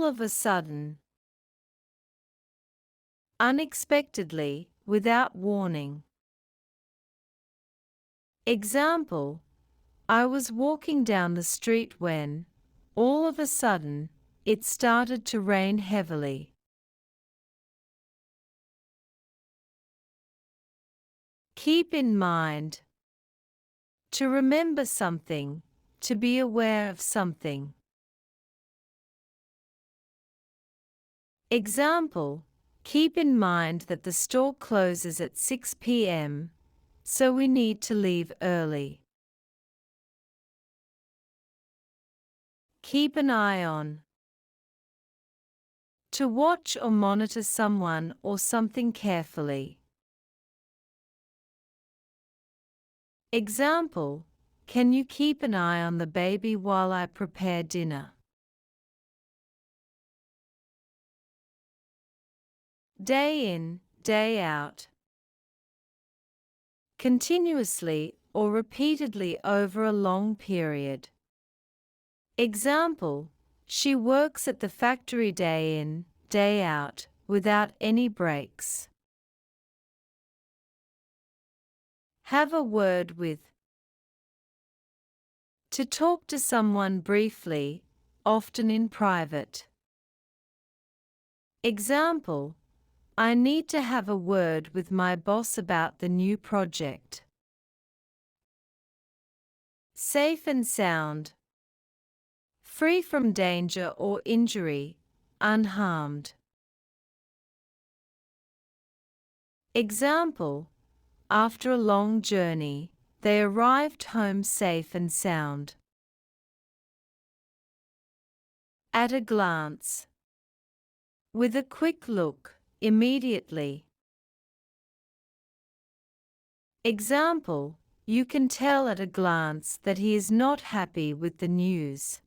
of a sudden. Unexpectedly, without warning. Example: I was walking down the street when, all of a sudden, it started to rain heavily. Keep in mind. To remember something, to be aware of something. Example: keep in mind that the store closes at 6 p.m., so we need to leave early. Keep an eye on. To watch or monitor someone or something carefully. Example: can you keep an eye on the baby while I prepare dinner? Day in, day out. Continuously or repeatedly over a long period. Example: she works at the factory day in, day out, without any breaks. Have a word with. To talk to someone briefly, often in private. Example: I need to have a word with my boss about the new project. Safe and sound. Free from danger or injury, unharmed. Example: after a long journey, they arrived home safe and sound. At a glance. With a quick look, immediately. Example: you can tell at a glance that he is not happy with the news.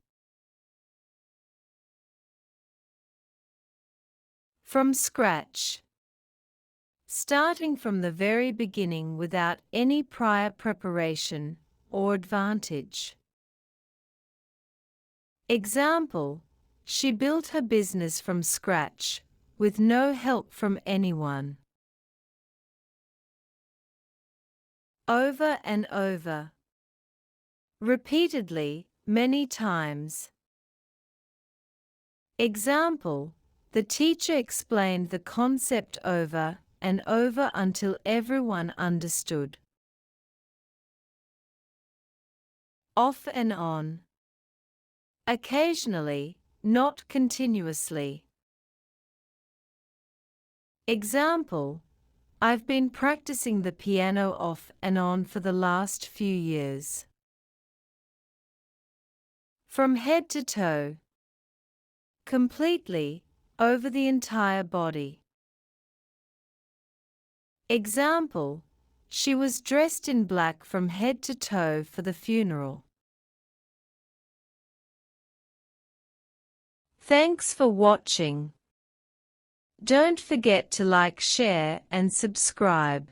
From scratch. Starting from the very beginning without any prior preparation or advantage. Example: she built her business from scratch, with no help from anyone. Over and over. Repeatedly, many times. Example: the teacher explained the concept over and over until everyone understood. Off and on. Occasionally, not continuously. Example: I've been practicing the piano off and on for the last few years. From head to toe. Completely, over the entire body. Example: she was dressed in black from head to toe for the funeral. Thanks for watching. Don't forget to like, share, and subscribe.